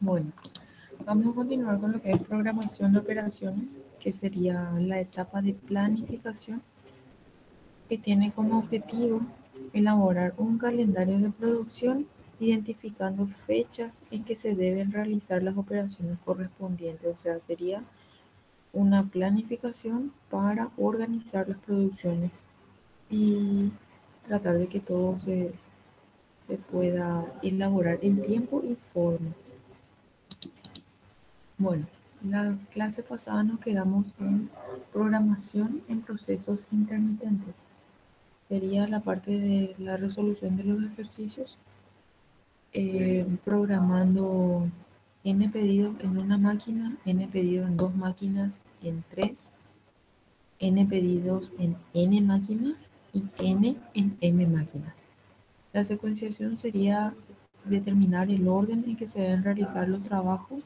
Bueno, vamos a continuar con lo que es programación de operaciones, que sería la etapa de planificación, que tiene como objetivo elaborar un calendario de producción, identificando fechas en que se deben realizar las operaciones correspondientes. O sea, sería una planificación para organizar las producciones y tratar de que todo se pueda elaborar en tiempo y forma. Bueno, la clase pasada nos quedamos en programación en procesos intermitentes. Sería la parte de la resolución de los ejercicios, programando n pedidos en una máquina, n pedidos en dos máquinas, en tres, n pedidos en n máquinas y n en m máquinas. La secuenciación sería determinar el orden en que se deben realizar los trabajos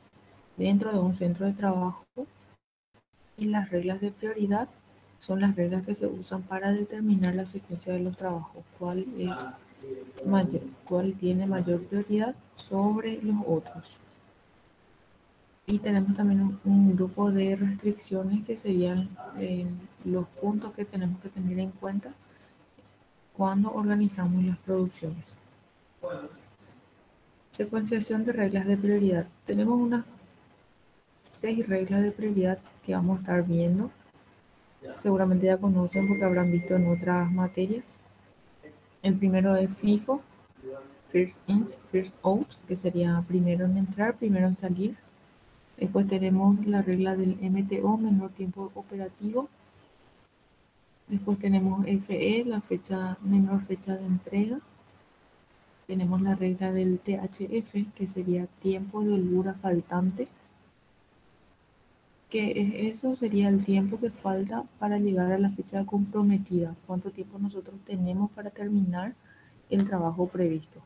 dentro de un centro de trabajo, y las reglas de prioridad son las reglas que se usan para determinar la secuencia de los trabajos, cuál tiene mayor prioridad sobre los otros. Y tenemos también un grupo de restricciones que serían los puntos que tenemos que tener en cuenta cuando organizamos las producciones. Secuenciación de reglas de prioridad. Tenemos unas 6 reglas de prioridad que vamos a estar viendo. Seguramente ya conocen porque habrán visto en otras materias. El primero es FIFO, First In, First Out, que sería primero en entrar, primero en salir. Después tenemos la regla del MTO, menor tiempo operativo. Después tenemos FE, menor fecha de entrega. Tenemos la regla del THF, que sería tiempo de holgura faltante, que eso sería el tiempo que falta para llegar a la fecha comprometida, cuánto tiempo nosotros tenemos para terminar el trabajo previsto.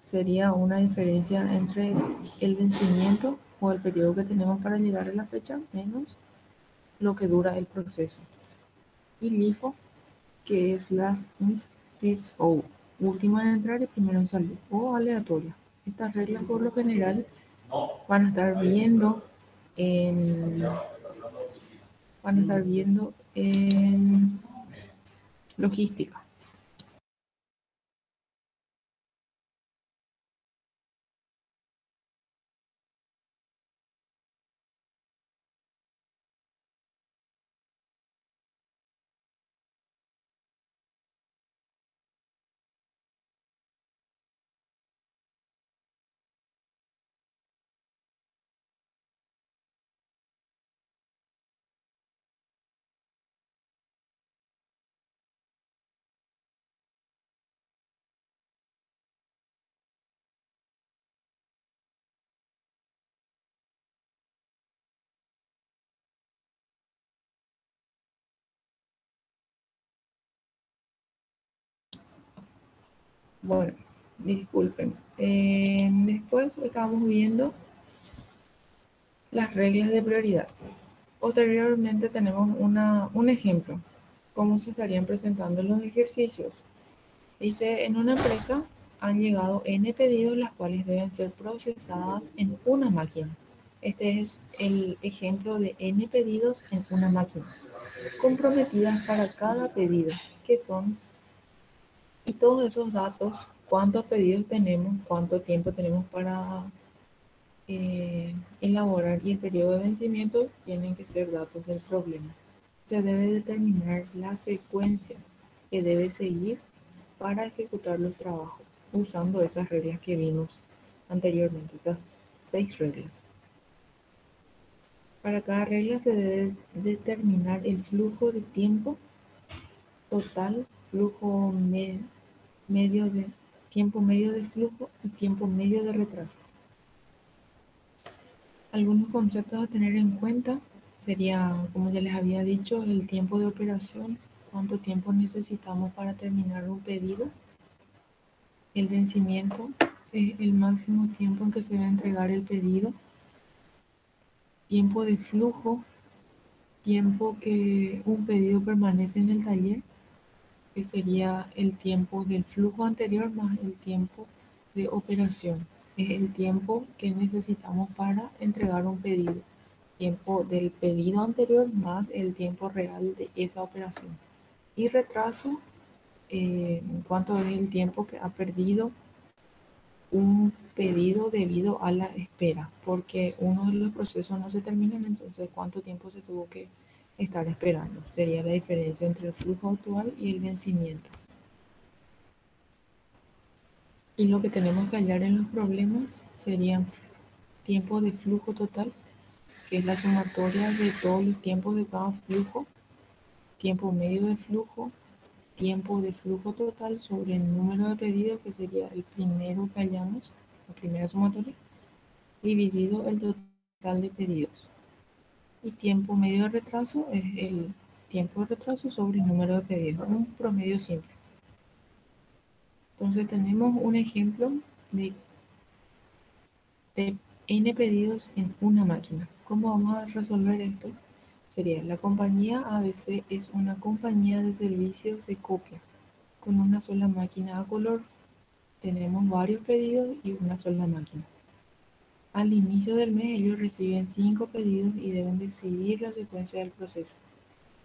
Sería una diferencia entre el vencimiento o el periodo que tenemos para llegar a la fecha menos lo que dura el proceso. Y LIFO, que es last in, first out, último en entrar y primero en salir, o aleatoria. Estas reglas por lo general van a estar viendo en, logística. Bueno, disculpen. Después estábamos viendo las reglas de prioridad. Posteriormente tenemos un ejemplo, cómo se estarían presentando los ejercicios. Dice, en una empresa han llegado N pedidos, las cuales deben ser procesadas en una máquina. Este es el ejemplo de N pedidos en una máquina, comprometidas para cada pedido, que son, y todos esos datos, cuántos pedidos tenemos, cuánto tiempo tenemos para elaborar y el periodo de vencimiento, tienen que ser datos del problema. Se debe determinar la secuencia que debe seguir para ejecutar los trabajos, usando esas reglas que vimos anteriormente, esas 6 reglas. Para cada regla se debe determinar el flujo de tiempo total, tiempo medio de flujo y tiempo medio de retraso. Algunos conceptos a tener en cuenta sería, como ya les había dicho, el tiempo de operación, cuánto tiempo necesitamos para terminar un pedido. El vencimiento es el máximo tiempo en que se debe entregar el pedido. Tiempo de flujo, tiempo que un pedido permanece en el taller, que sería el tiempo del flujo anterior más el tiempo de operación. Es el tiempo que necesitamos para entregar un pedido. Tiempo del pedido anterior más el tiempo real de esa operación. Y retraso, cuánto es el tiempo que ha perdido un pedido debido a la espera, porque uno de los procesos no se terminan, entonces cuánto tiempo se tuvo que estar esperando. Sería la diferencia entre el flujo actual y el vencimiento. Y lo que tenemos que hallar en los problemas serían tiempo de flujo total, que es la sumatoria de todos los tiempos de cada flujo, tiempo medio de flujo, tiempo de flujo total sobre el número de pedidos, que sería el primero que hallamos, la primera sumatoria, dividido el total de pedidos. Y tiempo medio de retraso es el tiempo de retraso sobre el número de pedidos, un promedio simple. Entonces tenemos un ejemplo de n pedidos en una máquina. ¿Cómo vamos a resolver esto? Sería: la compañía ABC es una compañía de servicios de copia con una sola máquina a color. Tenemos varios pedidos y una sola máquina. Al inicio del mes ellos reciben 5 pedidos y deben decidir la secuencia del proceso.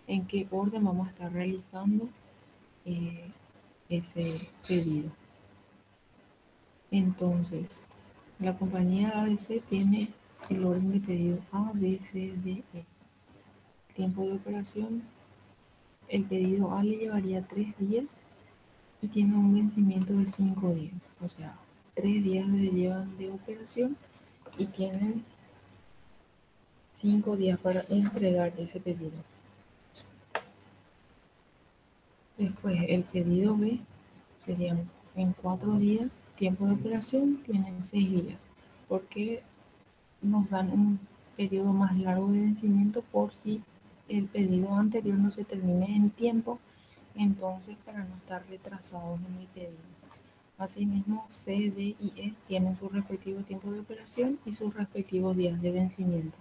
¿En qué orden vamos a estar realizando ese pedido? Entonces, la compañía ABC tiene el orden de pedido A, B, C, D, E. Tiempo de operación: el pedido A le llevaría 3 días y tiene un vencimiento de 5 días. O sea, 3 días le llevan de operación y tienen 5 días para entregar ese pedido. Después, el pedido B serían en 4 días, tiempo de operación tienen 6 días, porque nos dan un periodo más largo de vencimiento por si el pedido anterior no se termine en tiempo, entonces para no estar retrasados en el pedido. Asimismo, C, D y E tienen su respectivo tiempo de operación y sus respectivos días de vencimiento.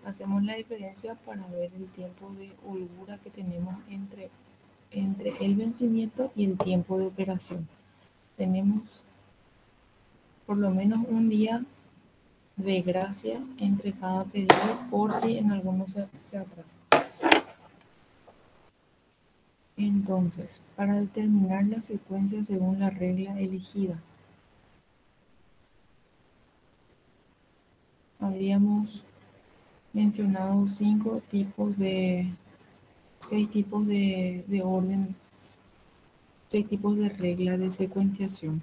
Hacemos la diferencia para ver el tiempo de holgura que tenemos entre el vencimiento y el tiempo de operación. Tenemos por lo menos un día de gracia entre cada pedido por si en algunos se atrasa. Entonces, para determinar la secuencia según la regla elegida, habríamos mencionado 6 tipos de orden, 6 tipos de regla de secuenciación.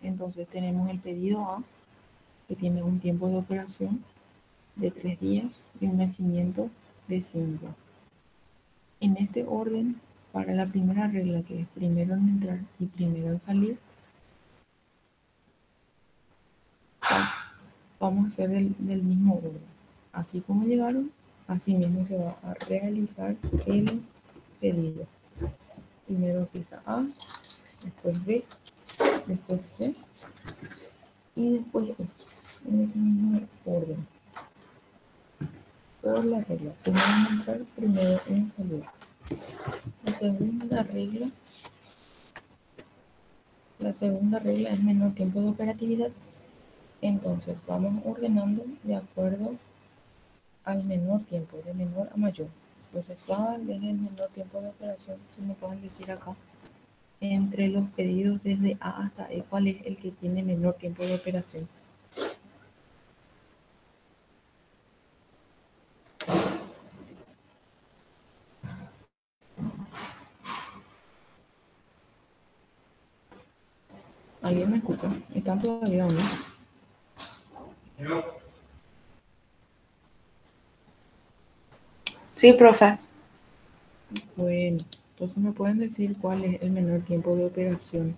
Entonces tenemos el pedido A, que tiene un tiempo de operación de 3 días y un vencimiento de 5. En este orden, para la primera regla, que es primero en entrar y primero en salir, vamos a hacer del mismo orden. Así como llegaron, así mismo se va a realizar el pedido. Primero empieza A, después B, después C y después E, en ese mismo orden. Por la regla, primero en entrar, primero en salir. La segunda regla es menor tiempo de operatividad. Entonces vamos ordenando de acuerdo al menor tiempo, de menor a mayor. Entonces, ¿cuál es el menor tiempo de operación? Si me pueden decir acá, entre los pedidos desde A hasta E, ¿cuál es el que tiene menor tiempo de operación? ¿Alguien me escucha? ¿Están todavía o no? Sí, profe. Bueno, entonces me pueden decir cuál es el menor tiempo de operación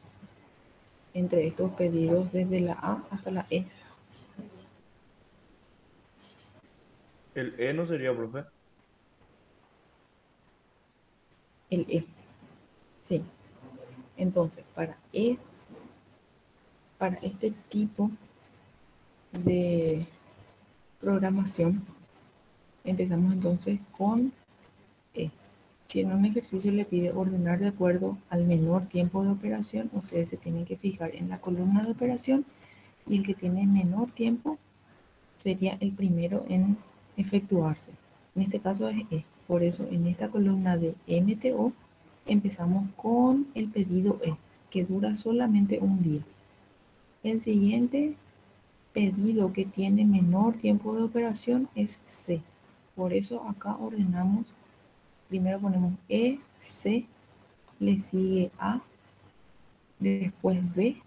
entre estos pedidos desde la A hasta la E. El E no sería, profe. El E. Sí. Entonces, para este tipo de programación, empezamos entonces con E. Si en un ejercicio le pide ordenar de acuerdo al menor tiempo de operación, ustedes se tienen que fijar en la columna de operación y el que tiene menor tiempo sería el primero en efectuarse. En este caso es E. Por eso en esta columna de MTO empezamos con el pedido E, que dura solamente un día. El siguiente pedido que tiene menor tiempo de operación es C. Por eso acá ordenamos, primero ponemos E, C, le sigue A, después B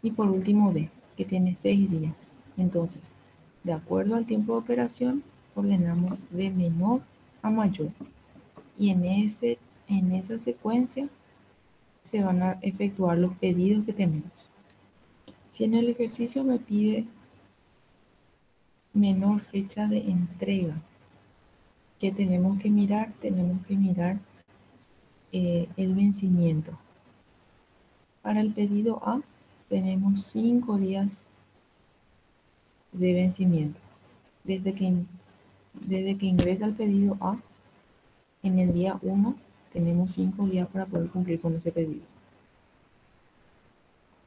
y por último D, que tiene 6 días. Entonces, de acuerdo al tiempo de operación, ordenamos de menor a mayor. Y en esa secuencia se van a efectuar los pedidos que tenemos. Si en el ejercicio me pide menor fecha de entrega, ¿qué tenemos que mirar? Tenemos que mirar el vencimiento. Para el pedido A tenemos 5 días de vencimiento. Desde que ingresa el pedido A, en el día 1 tenemos 5 días para poder cumplir con ese pedido.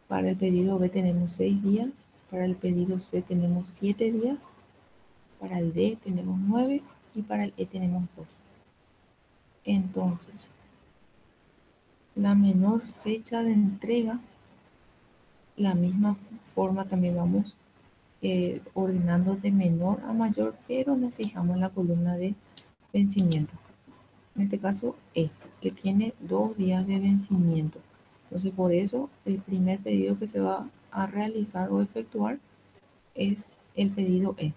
Para el pedido B tenemos 6 días, para el pedido C tenemos 7 días, para el D tenemos 9 y para el E tenemos 2. Entonces, la menor fecha de entrega, la misma forma también vamos ordenando de menor a mayor, pero nos fijamos en la columna de vencimiento. En este caso, E, que tiene 2 días de vencimiento. Entonces, por eso, el primer pedido que se va a realizar o efectuar es el pedido E.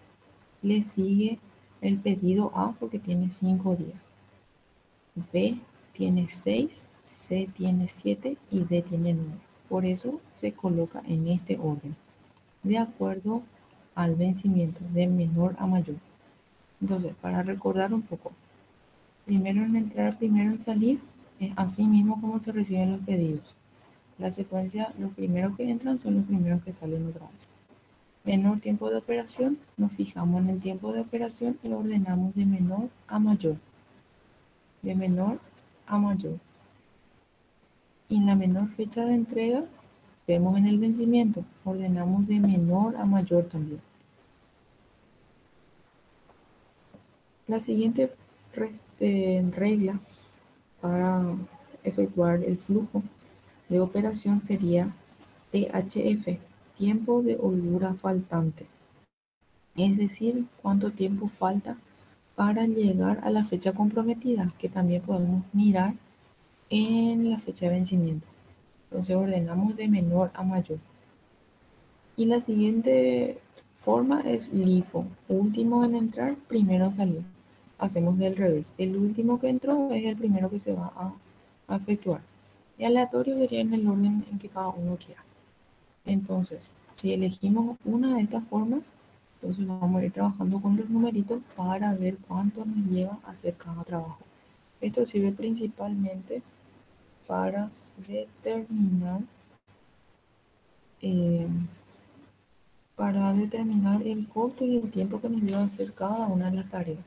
Le sigue el pedido A porque tiene 5 días. B tiene 6, C tiene 7 y D tiene 9. Por eso se coloca en este orden, de acuerdo al vencimiento, de menor a mayor. Entonces, para recordar un poco, primero en entrar, primero en salir, es así mismo como se reciben los pedidos. La secuencia, los primeros que entran son los primeros que salen otra vez. Menor tiempo de operación, nos fijamos en el tiempo de operación y lo ordenamos de menor a mayor. De menor a mayor. Y en la menor fecha de entrega, vemos en el vencimiento, ordenamos de menor a mayor también. La siguiente regla para efectuar el flujo de operación sería THF, tiempo de holgura faltante. Es decir, cuánto tiempo falta para llegar a la fecha comprometida, que también podemos mirar en la fecha de vencimiento. Entonces ordenamos de menor a mayor. Y la siguiente forma es LIFO, último en entrar, primero en salir. Hacemos del revés. El último que entró es el primero que se va a efectuar. Y aleatorio sería en el orden en que cada uno quiera. Entonces, si elegimos una de estas formas, entonces vamos a ir trabajando con los numeritos para ver cuánto nos lleva a hacer cada trabajo. Esto sirve principalmente para determinar eh, el costo y el tiempo que nos lleva a hacer cada una de las tareas.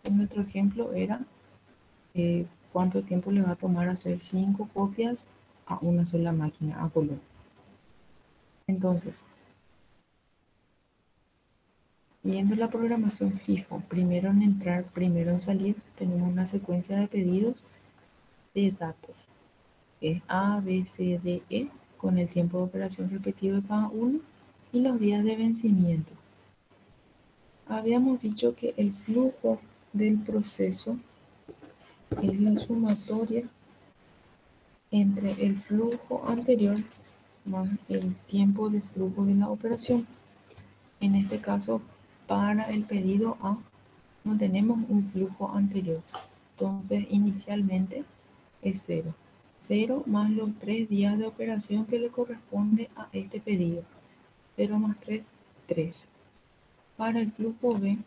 En nuestro ejemplo era cuánto tiempo le va a tomar hacer 5 copias a una sola máquina a color. Entonces, viendo la programación FIFO, primero en entrar, primero en salir, tenemos una secuencia de pedidos de datos. Es A, B, C, D, E, con el tiempo de operación repetido de cada uno y los días de vencimiento. Habíamos dicho que el flujo del proceso es la sumatoria entre el flujo anterior más el tiempo de flujo de la operación. En este caso, para el pedido A, no tenemos un flujo anterior. Entonces, inicialmente es 0. 0 más los 3 días de operación que le corresponde a este pedido. 0 más 3, 3. Para el flujo B,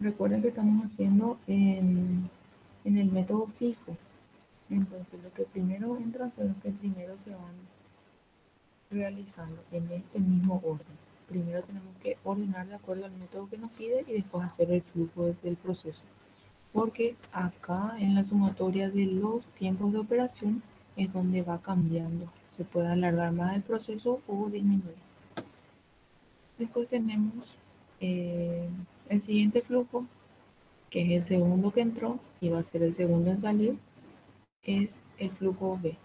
recuerden que estamos haciendo en el método FIFO. Entonces, lo que primero entra son los que primero se van realizando en este mismo orden. Primero tenemos que ordenar de acuerdo al método que nos pide y después hacer el flujo del proceso. porque acá en la sumatoria de los tiempos de operación es donde va cambiando. Se puede alargar más el proceso o disminuir. Después tenemos el siguiente flujo, que es el segundo que entró y va a ser el segundo en salir, es el flujo B.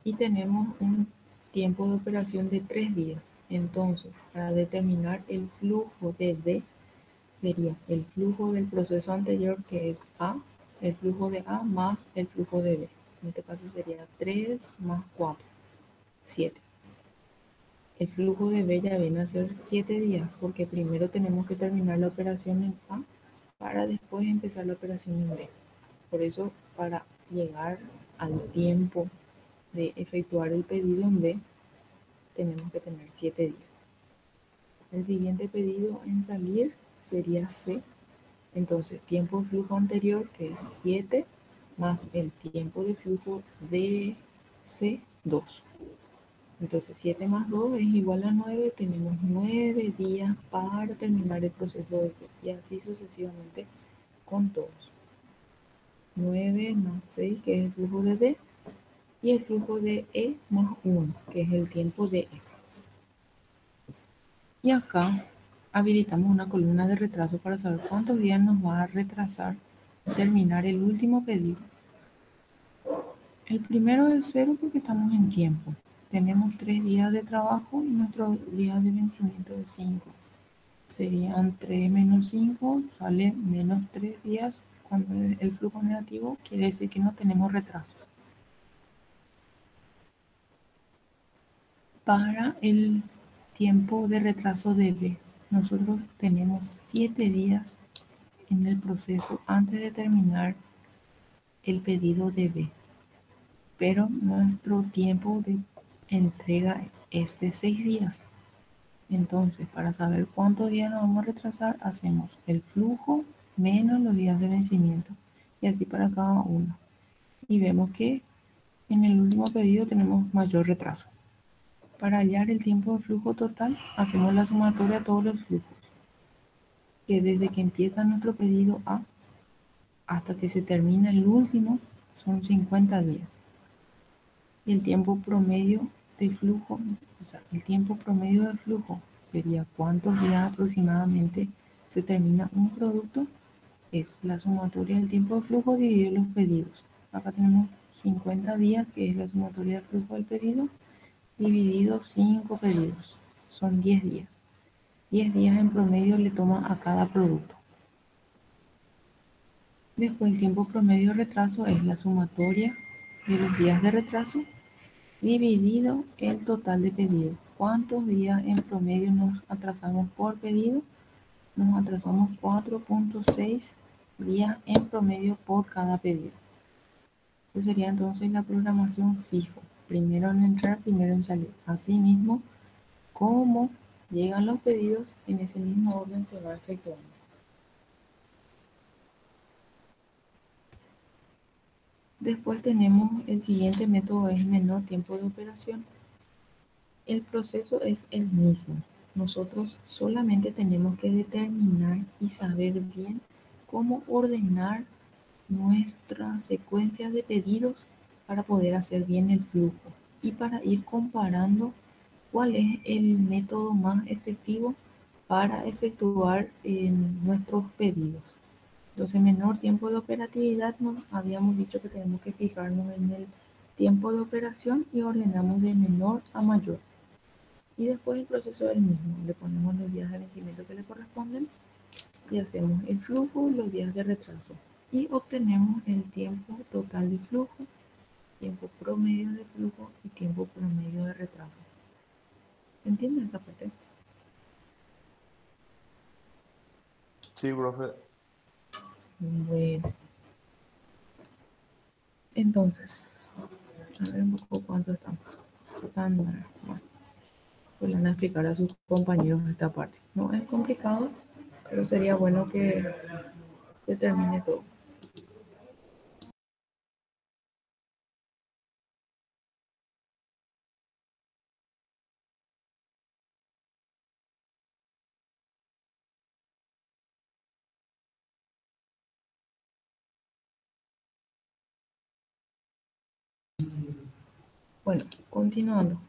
Y tenemos un tiempo de operación de 3 días. Entonces, para determinar el flujo de B, sería el flujo del proceso anterior, que es A, el flujo de A más el flujo de B. En este caso sería 3 más 4, 7. El flujo de B ya viene a ser 7 días, porque primero tenemos que terminar la operación en A para después empezar la operación en B. Por eso, para llegar al tiempo de efectuar el pedido en B, tenemos que tener 7 días. El siguiente pedido en salir sería C. Entonces, tiempo de flujo anterior, que es 7, más el tiempo de flujo de C, 2. Entonces, 7 más 2 es igual a 9. Tenemos 9 días para terminar el proceso de C. Y así sucesivamente con todos. 9 más 6, que es el flujo de D. Y el flujo de E más 1, que es el tiempo de E. Y acá habilitamos una columna de retraso para saber cuántos días nos va a retrasar terminar el último pedido. El primero es 0 porque estamos en tiempo. Tenemos 3 días de trabajo y nuestro día de vencimiento es 5. Serían 3 menos 5, sale menos 3 días. Cuando el flujo negativo quiere decir que no tenemos retraso. Para el tiempo de retraso de B, nosotros tenemos 7 días en el proceso antes de terminar el pedido de B, pero nuestro tiempo de entrega es de 6 días. Entonces, para saber cuántos días nos vamos a retrasar, hacemos el flujo menos los días de vencimiento y así para cada uno. Y vemos que en el último pedido tenemos mayor retraso. Para hallar el tiempo de flujo total, hacemos la sumatoria de todos los flujos, que desde que empieza nuestro pedido A hasta que se termina el último son 50 días. Y el tiempo promedio de flujo, o sea, el tiempo promedio de flujo sería cuántos días aproximadamente se termina un producto, es la sumatoria del tiempo de flujo dividido los pedidos. Acá tenemos 50 días, que es la sumatoria del flujo del pedido, dividido 5 pedidos, son 10 días. 10 días en promedio le toma a cada producto. Después, el tiempo promedio de retraso es la sumatoria de los días de retraso dividido el total de pedidos. ¿Cuántos días en promedio nos atrasamos por pedido? Nos atrasamos 4.6 días en promedio por cada pedido. Esa sería entonces la programación FIFO. Primero en entrar, primero en salir. Asimismo, como llegan los pedidos, en ese mismo orden se va efectuando. Después tenemos el siguiente método, es menor tiempo de operación. El proceso es el mismo. Nosotros solamente tenemos que determinar y saber bien cómo ordenar nuestra secuencia de pedidos para poder hacer bien el flujo y para ir comparando cuál es el método más efectivo para efectuar nuestros pedidos. Entonces, menor tiempo de operatividad, nos habíamos dicho que tenemos que fijarnos en el tiempo de operación y ordenamos de menor a mayor. Y después el proceso es el mismo, le ponemos los días de vencimiento que le corresponden y hacemos el flujo, los días de retraso. Y obtenemos el tiempo total de flujo, tiempo promedio de flujo y tiempo promedio de retraso. ¿Entiendes esa parte? Sí, profe. Bueno, entonces, a ver un poco cuánto estamos. Bueno, pues le van a explicar a sus compañeros esta parte. No es complicado, pero sería bueno que se termine todo. Bueno, continuando.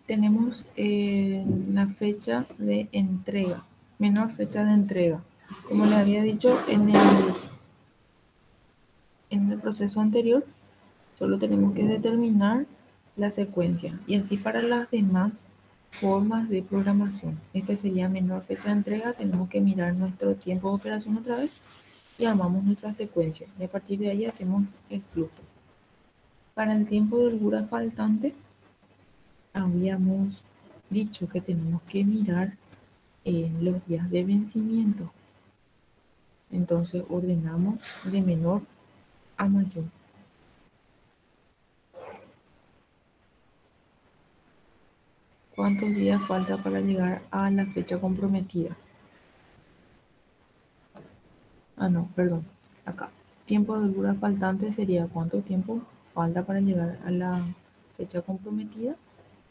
Tenemos la fecha de entrega, menor fecha de entrega. Como le había dicho en el proceso anterior, solo tenemos que determinar la secuencia y así para las demás formas de programación. Este sería menor fecha de entrega, tenemos que mirar nuestro tiempo de operación otra vez y armamos nuestra secuencia y a partir de ahí hacemos el flujo. Para el tiempo de holgura faltante, habíamos dicho que tenemos que mirar los días de vencimiento. Entonces ordenamos de menor a mayor. ¿Cuántos días falta para llegar a la fecha comprometida? Ah, no, perdón. Acá. Tiempo de holgura faltante sería cuánto tiempo falta para llegar a la fecha comprometida.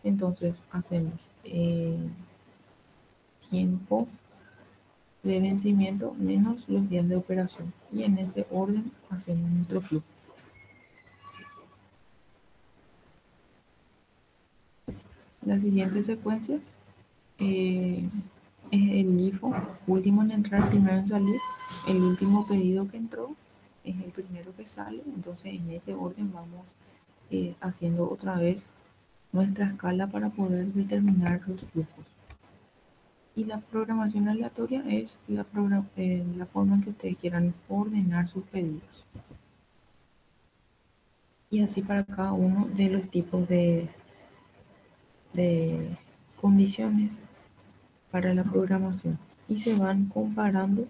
Entonces hacemos tiempo de vencimiento menos los días de operación. Y en ese orden hacemos nuestro flujo. La siguiente secuencia es el LIFO, último en entrar, primero en salir. El último pedido que entró es el primero que sale. Entonces en ese orden vamos haciendo otra vez nuestra escala para poder determinar los flujos. Y la programación aleatoria es la forma en que ustedes quieran ordenar sus pedidos. Y así para cada uno de los tipos de condiciones para la programación. Y se van comparando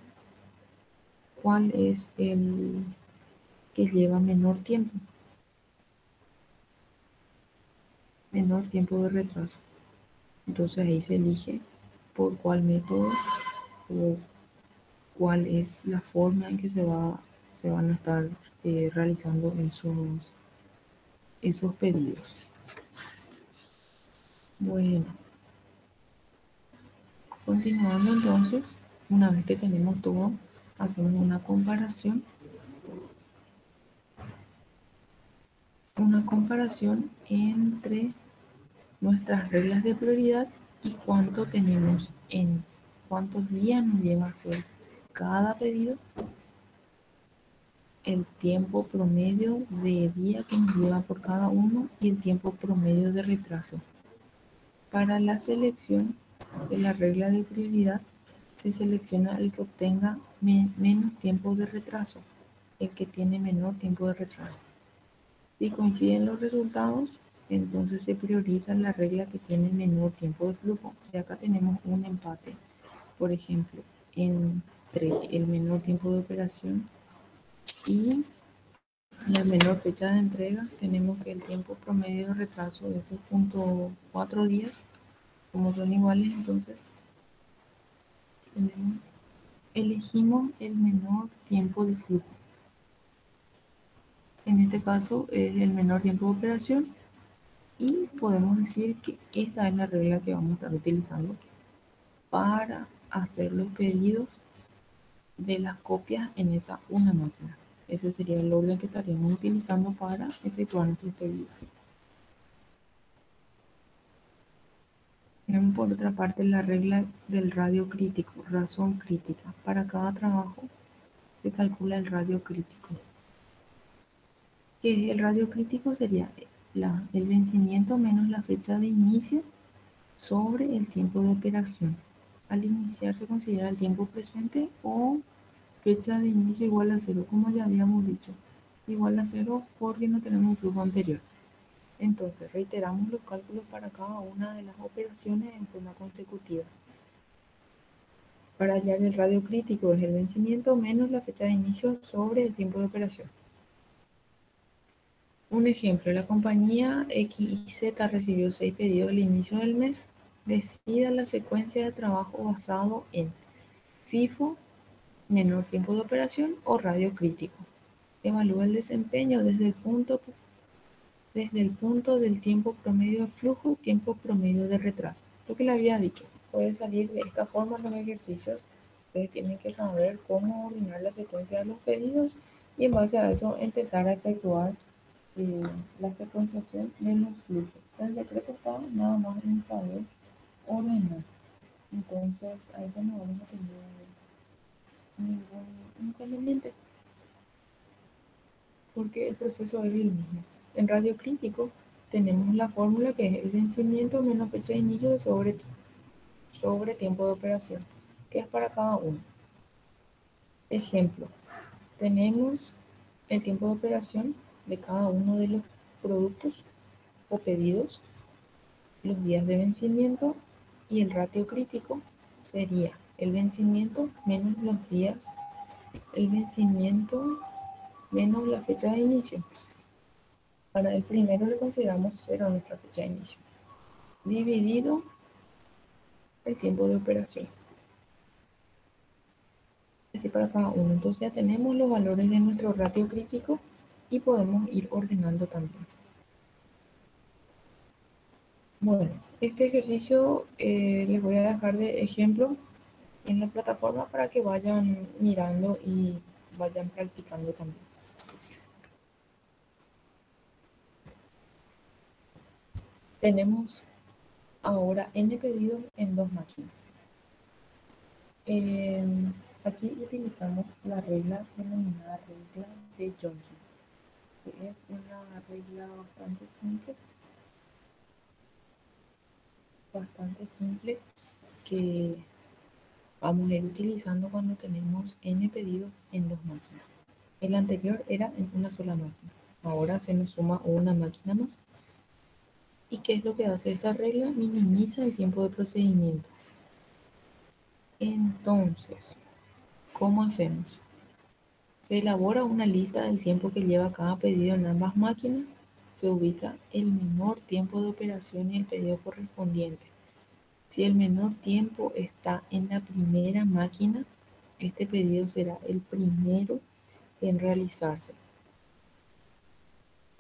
cuál es el que lleva menor tiempo de retraso. Entonces ahí se elige por cuál método o cuál es la forma en que se van a estar realizando esos pedidos. Bueno, continuando entonces, una vez que tenemos todo, hacemos una comparación entre nuestras reglas de prioridad y cuánto tenemos en cuántos días nos lleva a hacer cada pedido, el tiempo promedio de día que nos lleva por cada uno y el tiempo promedio de retraso. Para la selección de la regla de prioridad, se selecciona el que obtenga menos tiempo de retraso, el que tiene menor tiempo de retraso. Si coinciden los resultados, entonces se prioriza la regla que tiene menor tiempo de flujo. Si acá tenemos un empate, por ejemplo, entre el menor tiempo de operación y la menor fecha de entrega, tenemos que el tiempo promedio de retraso de 6.4 días, como son iguales, entonces elegimos el menor tiempo de flujo. En este caso es el menor tiempo de operación y podemos decir que esta es la regla que vamos a estar utilizando para hacer los pedidos de las copias en esa una máquina. Ese sería el orden que estaríamos utilizando para efectuar nuestros pedidos. Tenemos por otra parte la regla del radio crítico, razón crítica. Para cada trabajo se calcula el radio crítico. ¿Qué es el radio crítico? Sería el vencimiento menos la fecha de inicio sobre el tiempo de operación. Al iniciar se considera el tiempo presente o fecha de inicio igual a 0, como ya habíamos dicho. Igual a 0 porque no tenemos un flujo anterior. Entonces, reiteramos los cálculos para cada una de las operaciones en forma consecutiva. Para hallar el radio crítico es el vencimiento menos la fecha de inicio sobre el tiempo de operación. Un ejemplo, la compañía XYZ recibió 6 pedidos al inicio del mes. Decida la secuencia de trabajo basado en FIFO, menor tiempo de operación o radio crítico. Evalúa el desempeño desde el punto del tiempo promedio de flujo, tiempo promedio de retraso. Lo que le había dicho, puede salir de esta forma los ejercicios. Ustedes tienen que saber cómo ordenar la secuencia de los pedidos y en base a eso empezar a efectuar la secuenciación de los flujos. El secreto está nada más en saber ordenar. Entonces ahí ya no vamos a tener ningún inconveniente porque el proceso es el mismo. En radio crítico tenemos la fórmula que es el vencimiento menos fecha de inicio sobre tiempo de operación, que es para cada uno. Ejemplo, tenemos el tiempo de operación de cada uno de los productos o pedidos, los días de vencimiento y el ratio crítico sería el vencimiento menos los días, el vencimiento menos la fecha de inicio. Para el primero le consideramos 0 a nuestra fecha de inicio, dividido el tiempo de operación. Así para cada uno. Entonces ya tenemos los valores de nuestro ratio crítico y podemos ir ordenando también. Bueno, este ejercicio les voy a dejar de ejemplo en la plataforma para que vayan mirando y vayan practicando también. Tenemos ahora n pedidos en dos máquinas. Aquí utilizamos la regla denominada regla de Johnson, que es una regla bastante simple que vamos a ir utilizando cuando tenemos n pedidos en dos máquinas. El anterior era en una sola máquina, ahora se nos suma una máquina más. ¿Y qué es lo que hace esta regla? Minimiza el tiempo de procedimiento. Entonces, ¿cómo hacemos? Se elabora una lista del tiempo que lleva cada pedido en ambas máquinas. Se ubica el menor tiempo de operación y el pedido correspondiente. Si el menor tiempo está en la primera máquina, este pedido será el primero en realizarse.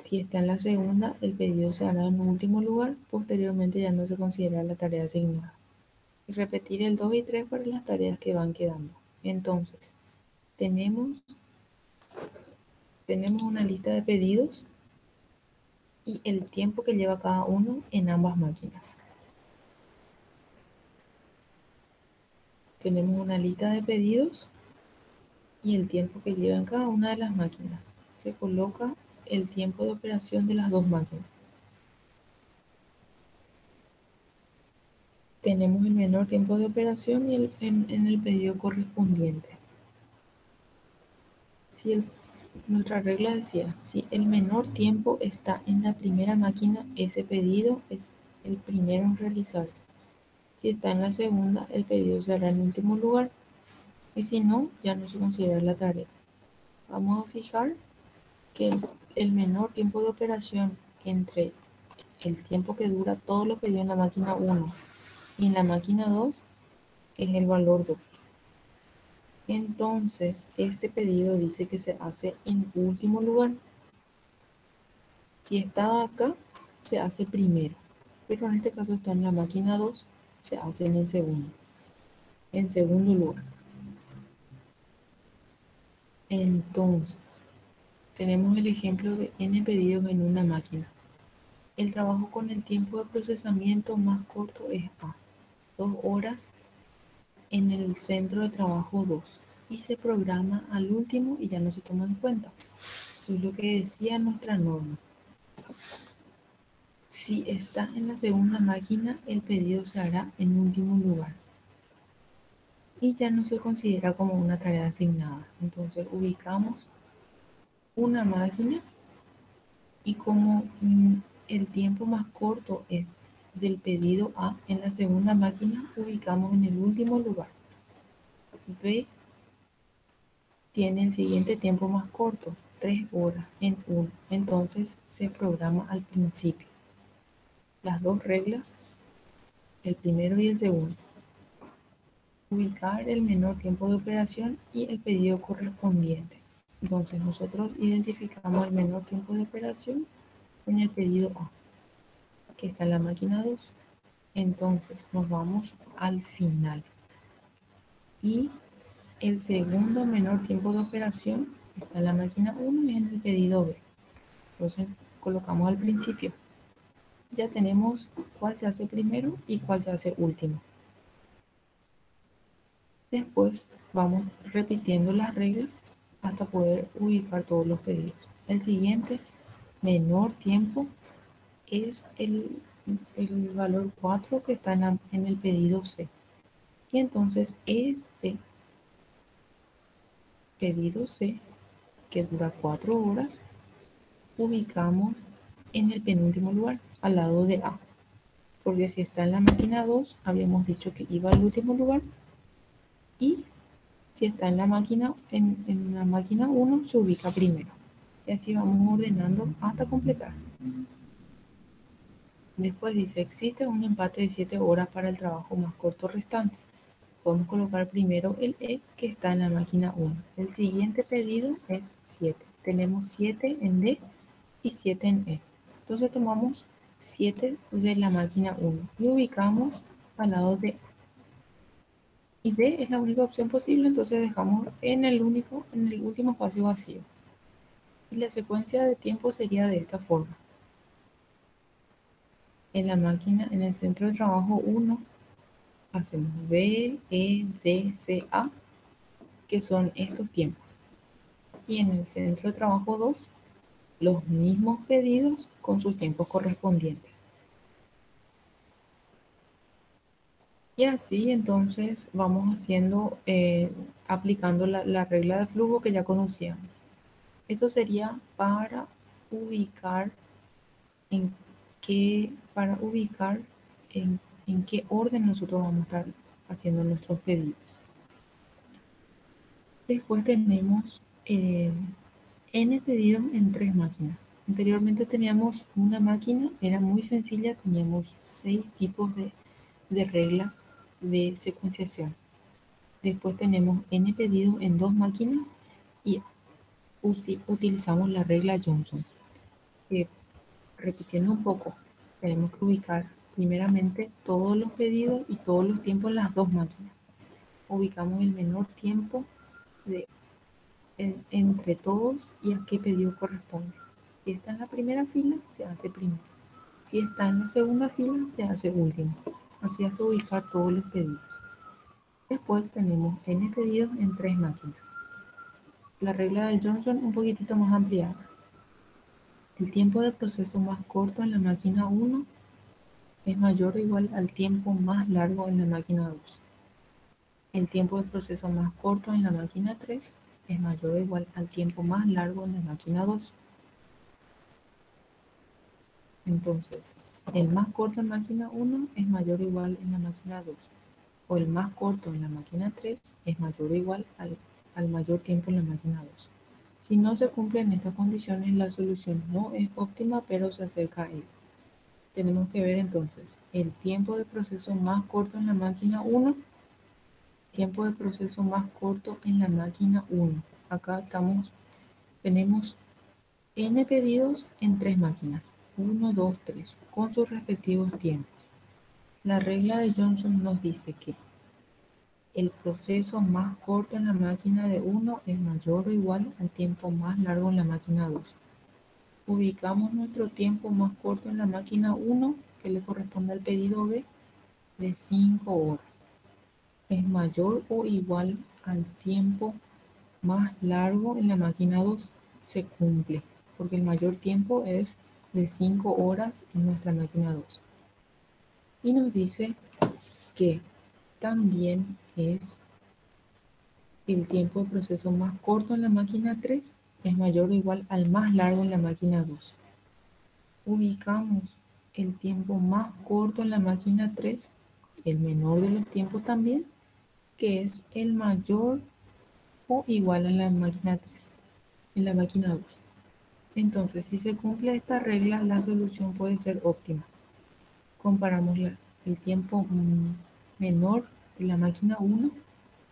Si está en la segunda, el pedido se hará en último lugar. Posteriormente ya no se considera la tarea asignada. Y repetir el 2 y 3 para las tareas que van quedando. Entonces, tenemos una lista de pedidos y el tiempo que lleva cada uno en ambas máquinas. Tenemos una lista de pedidos y el tiempo que lleva en cada una de las máquinas. Se coloca el tiempo de operación de las dos máquinas. Tenemos el menor tiempo de operación y en el pedido correspondiente. Nuestra regla decía, si el menor tiempo está en la primera máquina, ese pedido es el primero en realizarse. Si está en la segunda, el pedido se hará en último lugar. Y si no, ya no se considera la tarea. Vamos a fijar que el menor tiempo de operación entre el tiempo que dura todo lo pedido en la máquina 1 y en la máquina 2 es el valor 2. Entonces, este pedido dice que se hace en último lugar. Si está acá, se hace primero. Pero en este caso está en la máquina 2, se hace en el segundo. En segundo lugar. Entonces, tenemos el ejemplo de n pedidos en una máquina. El trabajo con el tiempo de procesamiento más corto es A, 2 horas en el centro de trabajo 2 y se programa al último y ya no se toma en cuenta. Eso es lo que decía nuestra norma. Si está en la segunda máquina, el pedido se hará en último lugar y ya no se considera como una tarea asignada. Entonces ubicamos una máquina y como el tiempo más corto es del pedido A en la segunda máquina, ubicamos en el último lugar. B tiene el siguiente tiempo más corto, 3 horas en 1. Entonces se programa al principio. Las dos reglas, el primero y el segundo. Ubicar el menor tiempo de operación y el pedido correspondiente. Entonces nosotros identificamos el menor tiempo de operación en el pedido A, que está en la máquina 2. Entonces nos vamos al final. Y el segundo menor tiempo de operación Está en la máquina 1 y en el pedido B. Entonces colocamos al principio. Ya tenemos cuál se hace primero y cuál se hace último. Después vamos repitiendo las reglas hasta poder ubicar todos los pedidos. El siguiente menor tiempo es el valor 4 que está en el pedido C. Y entonces este pedido C, que dura 4 horas, ubicamos en el penúltimo lugar, al lado de A. Porque si está en la máquina 2, habíamos dicho que iba al último lugar. Y si está en la máquina, en la máquina 1, se ubica primero. Y así vamos ordenando hasta completar. Después dice, existe un empate de 7 horas para el trabajo más corto restante. Podemos colocar primero el E que está en la máquina 1. El siguiente pedido es 7. Tenemos 7 en D y 7 en E. Entonces tomamos 7 de la máquina 1 y ubicamos al lado de A. Y D es la única opción posible, entonces dejamos en el último espacio vacío. Y la secuencia de tiempo sería de esta forma. En la máquina, en el centro de trabajo 1, hacemos B, E, D, C, A, que son estos tiempos. Y en el centro de trabajo 2, los mismos pedidos con sus tiempos correspondientes. Y así entonces vamos haciendo, aplicando la regla de flujo que ya conocíamos. Esto sería para ubicar en en qué orden nosotros vamos a estar haciendo nuestros pedidos. Después tenemos N pedidos en 3 máquinas. Anteriormente teníamos una máquina, era muy sencilla, teníamos 6 tipos de reglas de secuenciación. Después tenemos N pedidos en 2 máquinas y utilizamos la regla Johnson. Repitiendo un poco, tenemos que ubicar primeramente todos los pedidos y todos los tiempos en las 2 máquinas. Ubicamos el menor tiempo entre todos y a qué pedido corresponde. Si está en la primera fila, se hace primero. Si está en la segunda fila, se hace último. Así hasta ubicar todos los pedidos. Después tenemos N pedidos en 3 máquinas. La regla de Johnson un poquitito más ampliada. El tiempo de proceso más corto en la máquina 1 es mayor o igual al tiempo más largo en la máquina 2. El tiempo de proceso más corto en la máquina 3 es mayor o igual al tiempo más largo en la máquina 2. Entonces, el más corto en máquina 1 es mayor o igual en la máquina 2. O el más corto en la máquina 3 es mayor o igual al mayor tiempo en la máquina 2. Si no se cumplen estas condiciones, la solución no es óptima, pero se acerca a ella. Tenemos que ver entonces el tiempo de proceso más corto en la máquina 1, tiempo de proceso más corto en la máquina 1. Acá tenemos N pedidos en 3 máquinas, 1, 2, 3, con sus respectivos tiempos. La regla de Johnson nos dice que el proceso más corto en la máquina de 1 es mayor o igual al tiempo más largo en la máquina 2. Ubicamos nuestro tiempo más corto en la máquina 1, que le corresponde al pedido B, de 5 horas. Es mayor o igual al tiempo más largo en la máquina 2. Se cumple, porque el mayor tiempo es de 5 horas en nuestra máquina 2. Y nos dice que también es el tiempo de proceso más corto en la máquina 3 es mayor o igual al más largo en la máquina 2. Ubicamos el tiempo más corto en la máquina 3, el menor de los tiempos también, que es el mayor o igual a la máquina 3, en la máquina 2. Entonces, si se cumple esta regla, la solución puede ser óptima. Comparamos el tiempo menor de la máquina 1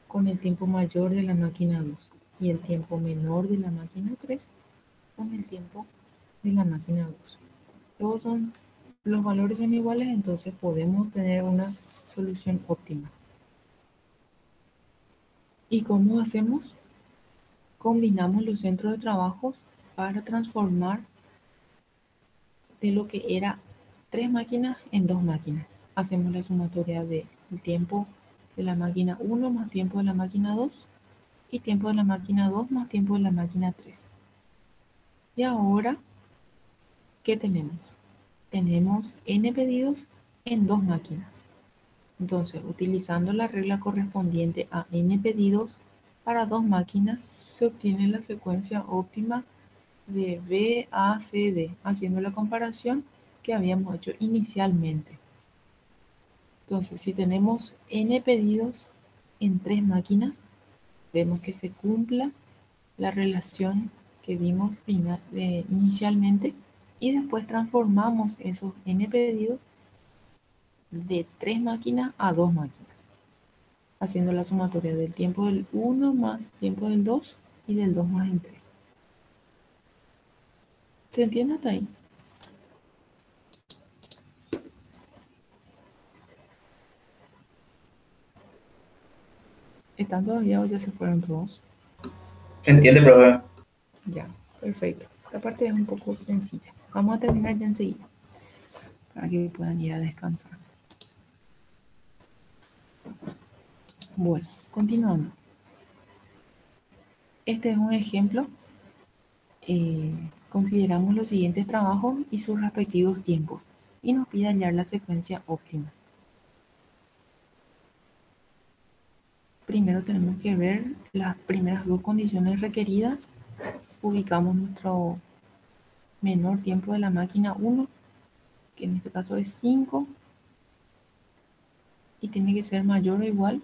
con el tiempo mayor de la máquina 2 y el tiempo menor de la máquina 3 con el tiempo de la máquina 2. Los valores son iguales, entonces podemos tener una solución óptima. ¿Y cómo hacemos? combinamos los centros de trabajos para transformar de lo que era 3 máquinas en 2 máquinas. Hacemos la sumatoria del tiempo de la máquina 1 más tiempo de la máquina 2 y tiempo de la máquina 2 más tiempo de la máquina 3. Y ahora, ¿qué tenemos? Tenemos n pedidos en 2 máquinas. Entonces, utilizando la regla correspondiente a n pedidos para 2 máquinas, se obtiene la secuencia óptima de B, A, C, D, haciendo la comparación que habíamos hecho inicialmente. Entonces, si tenemos n pedidos en 3 máquinas, vemos que se cumpla la relación que vimos inicialmente y después transformamos esos n pedidos de 3 máquinas a 2 máquinas, haciendo la sumatoria del tiempo del 1 más tiempo del 2 y del 2 más el 3. ¿Se entiende hasta ahí? ¿Están todavía o ya se fueron todos? ¿Se entiende, profe? Ya, perfecto. Esta parte es un poco sencilla. Vamos a terminar ya enseguida para que puedan ir a descansar. Bueno, continuando. Este es un ejemplo. Consideramos los siguientes trabajos y sus respectivos tiempos y nos pide hallar la secuencia óptima. Primero tenemos que ver las primeras dos condiciones requeridas. Ubicamos nuestro menor tiempo de la máquina 1, que en este caso es 5, y tiene que ser mayor o igual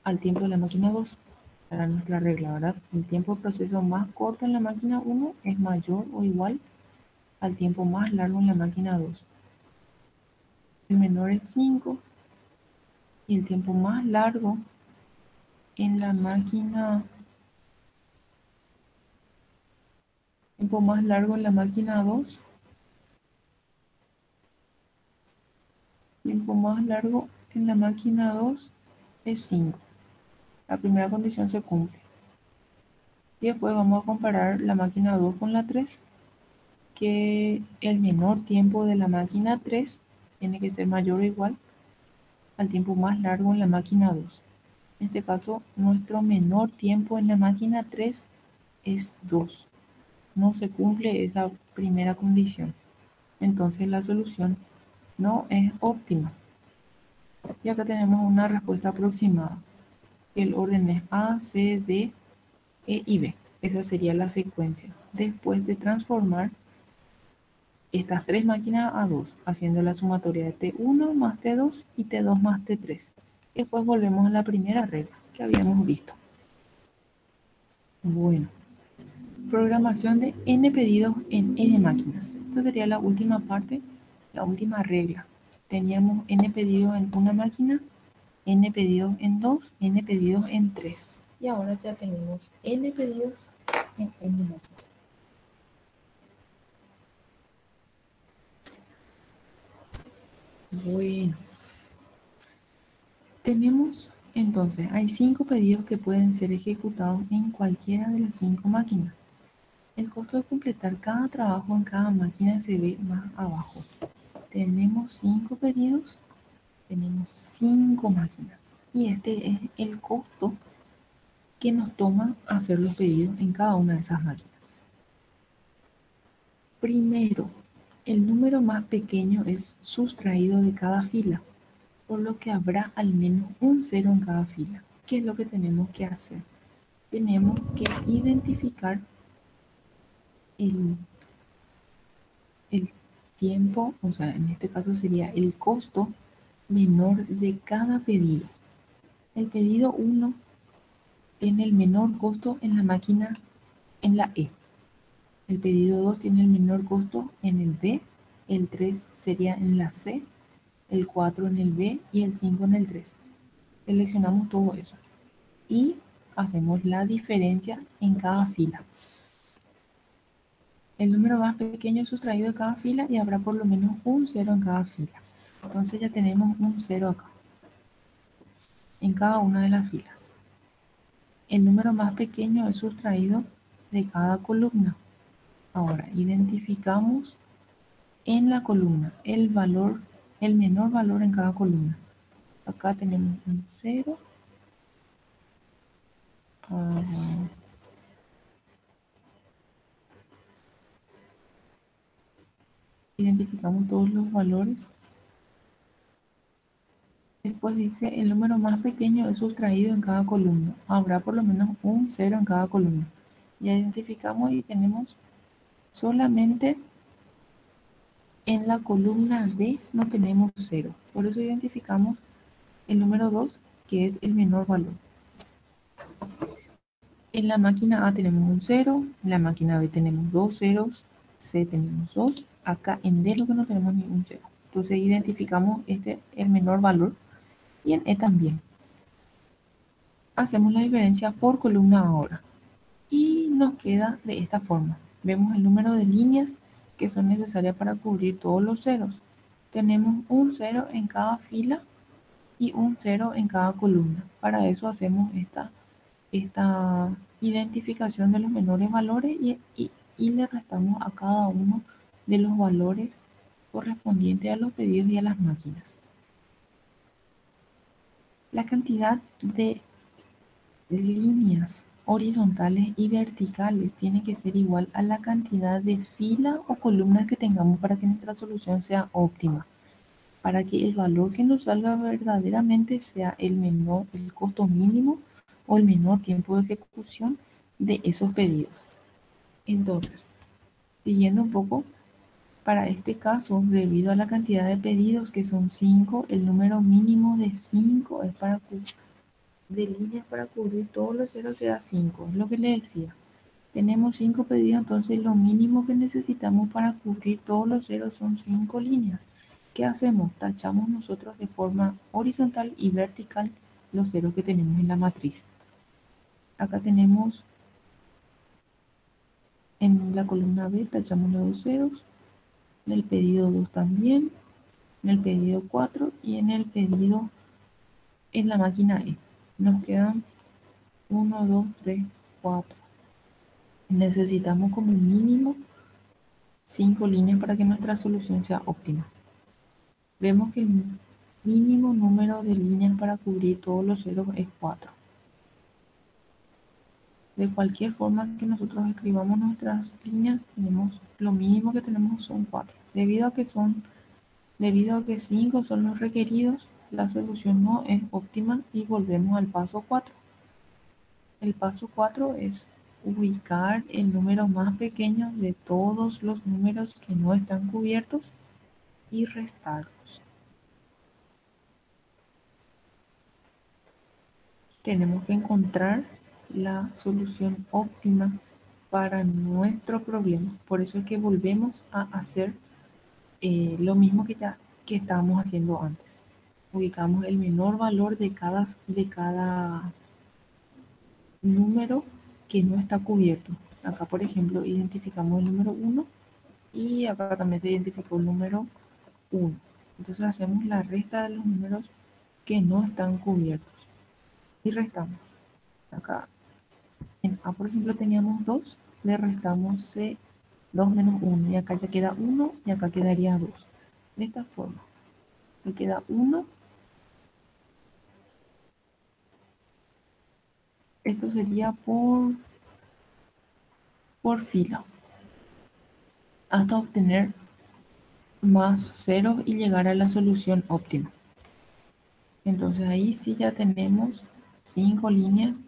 al tiempo de la máquina 2. Para nuestra regla, ¿verdad? El tiempo de proceso más corto en la máquina 1 es mayor o igual al tiempo más largo en la máquina 2. El menor es 5 y el tiempo más largo en la máquina 2, tiempo más largo en la máquina 2 es 5. La primera condición se cumple. Y después vamos a comparar la máquina 2 con la 3, que el menor tiempo de la máquina 3 tiene que ser mayor o igual al tiempo más largo en la máquina 2. En este caso, nuestro menor tiempo en la máquina 3 es 2. No se cumple esa primera condición. Entonces la solución no es óptima. Y acá tenemos una respuesta aproximada. El orden es A, C, D, E y B. Esa sería la secuencia. Después de transformar estas 3 máquinas a 2, haciendo la sumatoria de T1 más T2 y T2 más T3. Después volvemos a la primera regla que habíamos visto. Bueno, programación de n pedidos en n máquinas. Esta sería la última parte, la última regla. Teníamos n pedidos en una máquina, n pedidos en 2, n pedidos en 3. Y ahora ya tenemos n pedidos en n máquinas. Bueno, tenemos entonces, hay 5 pedidos que pueden ser ejecutados en cualquiera de las 5 máquinas. El costo de completar cada trabajo en cada máquina se ve más abajo. Tenemos 5 pedidos, tenemos 5 máquinas. Y este es el costo que nos toma hacer los pedidos en cada una de esas máquinas. Primero, el número más pequeño es sustraído de cada fila, por lo que habrá al menos un 0 en cada fila. ¿Qué es lo que tenemos que hacer? Tenemos que identificar el tiempo, o sea, en este caso sería el costo menor de cada pedido. El pedido 1 tiene el menor costo en la máquina en la E. El pedido 2 tiene el menor costo en el B. El 3 sería en la C. El 4 en el B y el 5 en el 3. Seleccionamos todo eso y hacemos la diferencia en cada fila. El número más pequeño es sustraído de cada fila y habrá por lo menos un 0 en cada fila. Entonces ya tenemos un 0 acá, en cada una de las filas. el número más pequeño es sustraído de cada columna. Ahora, identificamos en la columna el valor, el menor valor en cada columna. Acá tenemos un 0. Identificamos todos los valores. Después dice el número más pequeño es sustraído en cada columna. Habrá por lo menos un 0 en cada columna. Ya identificamos y tenemos solamente en la columna D no tenemos 0. Por eso identificamos el número 2, que es el menor valor. En la máquina A tenemos un 0, en la máquina B tenemos 2 ceros, C tenemos 2, acá en D lo que no tenemos ningún 0. Entonces identificamos el menor valor y en E también. Hacemos la diferencia por columna ahora y nos queda de esta forma. Vemos el número de líneas que son necesarias para cubrir todos los ceros. Tenemos un 0 en cada fila y un 0 en cada columna. Para eso hacemos esta identificación de los menores valores y le restamos a cada uno de los valores correspondientes a los pedidos y a las máquinas. La cantidad de líneas horizontales y verticales tiene que ser igual a la cantidad de filas o columnas que tengamos para que nuestra solución sea óptima, para que el valor que nos salga verdaderamente sea el costo mínimo o el menor tiempo de ejecución de esos pedidos. Entonces, siguiendo un poco, para este caso, debido a la cantidad de pedidos que son 5, el número mínimo de 5 es de líneas para cubrir todos los ceros sea 5. Es lo que le decía. Tenemos 5 pedidos, entonces lo mínimo que necesitamos para cubrir todos los ceros son 5 líneas. ¿Qué hacemos? Tachamos nosotros de forma horizontal y vertical los ceros que tenemos en la matriz. Acá tenemos en la columna B, tachamos los 2 ceros, en el pedido 2 también, en el pedido 4 y en el pedido en la máquina E. Nos quedan 1, 2, 3, 4. Necesitamos como mínimo 5 líneas para que nuestra solución sea óptima. Vemos que el mínimo número de líneas para cubrir todos los ceros es 4. De cualquier forma que nosotros escribamos nuestras líneas, lo mínimo que tenemos son 4. Debido a que 5 son los requeridos, la solución no es óptima y volvemos al paso 4. El paso 4 es ubicar el número más pequeño de todos los números que no están cubiertos y restarlos. Tenemos que encontrar la solución óptima para nuestro problema. Por eso es que volvemos a hacer lo mismo que estábamos haciendo antes. Ubicamos el menor valor de cada número que no está cubierto. Acá, por ejemplo, identificamos el número 1 y acá también se identificó el número 1. Entonces hacemos la resta de los números que no están cubiertos y restamos. Acá en A, por ejemplo, teníamos 2, le restamos C, 2 menos 1 y acá ya queda 1 y acá quedaría 2. De esta forma, le queda 1. Esto sería por fila, hasta obtener más ceros y llegar a la solución óptima. Entonces ahí sí ya tenemos 5 líneas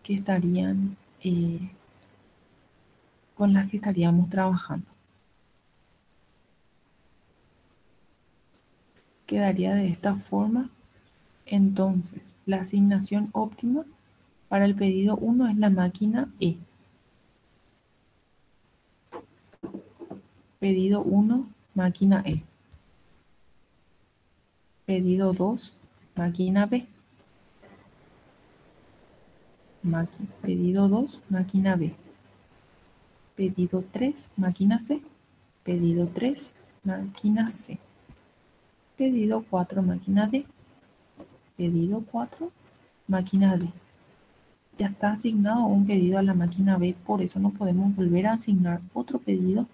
que estarían con las que estaríamos trabajando. Quedaría de esta forma. Entonces, la asignación óptima para el pedido 1 es la máquina E. Pedido 1, máquina E. Pedido 2, máquina B. Pedido 2, máquina B. Pedido 3, máquina C. Pedido 3, máquina C. Pedido 4, máquina D. Pedido 4, máquina D. ya está asignado un pedido a la máquina B, por eso no podemos volver a asignar otro pedido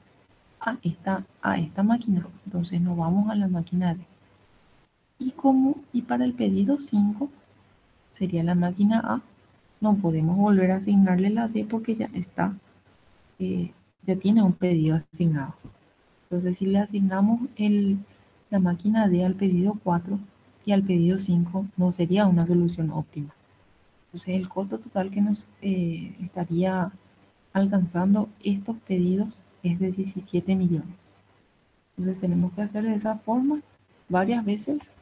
a esta máquina. Entonces nos vamos a la máquina D. Y para el pedido 5 sería la máquina A, no podemos volver a asignarle la D porque ya está, ya tiene un pedido asignado. Entonces si le asignamos la máquina D al pedido 4 y al pedido 5, no sería una solución óptima. Entonces el costo total que nos estaría alcanzando estos pedidos es de 17 millones. Entonces tenemos que hacer de esa forma varias veces,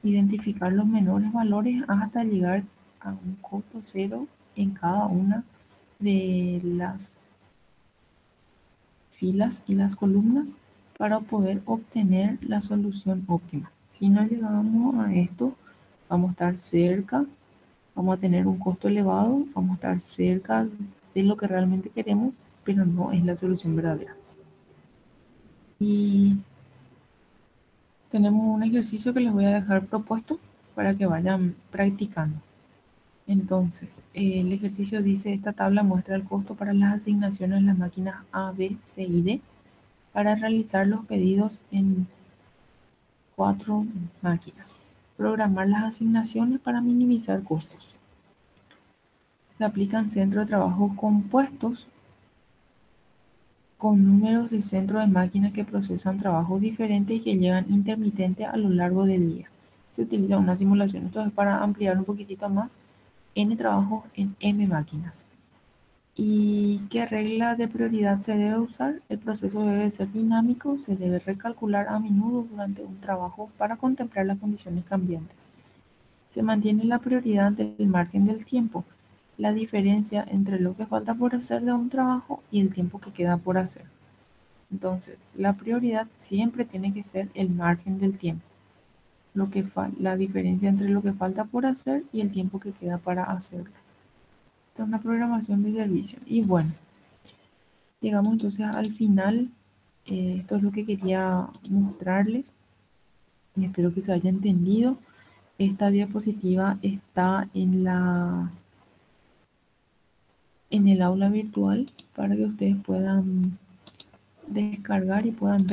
identificar los menores valores hasta llegar a un costo cero en cada una de las filas y las columnas para poder obtener la solución óptima. Si no llegamos a esto, vamos a estar cerca, vamos a tener un costo elevado, vamos a estar cerca de lo que realmente queremos, pero no es la solución verdadera. Y tenemos un ejercicio que les voy a dejar propuesto para que vayan practicando. Entonces, el ejercicio dice, esta tabla muestra el costo para las asignaciones en las máquinas A, B, C y D para realizar los pedidos en 4 máquinas. Programar las asignaciones para minimizar costos. Se aplican centros de trabajo compuestos con números de centros de máquinas que procesan trabajos diferentes y que llegan intermitente a lo largo del día. Se utiliza una simulación. Esto es para ampliar un poquitito más N trabajos en M máquinas. ¿Y qué regla de prioridad se debe usar? El proceso debe ser dinámico, se debe recalcular a menudo durante un trabajo para contemplar las condiciones cambiantes. Se mantiene la prioridad del margen del tiempo, la diferencia entre lo que falta por hacer de un trabajo y el tiempo que queda por hacer. Entonces, la prioridad siempre tiene que ser el margen del tiempo, la diferencia entre lo que falta por hacer y el tiempo que queda para hacerlo. Esta es una programación de servicio. Y bueno, llegamos entonces al final. Esto es lo que quería mostrarles y espero que se haya entendido. Esta diapositiva está en el aula virtual para que ustedes puedan descargar y puedan ver.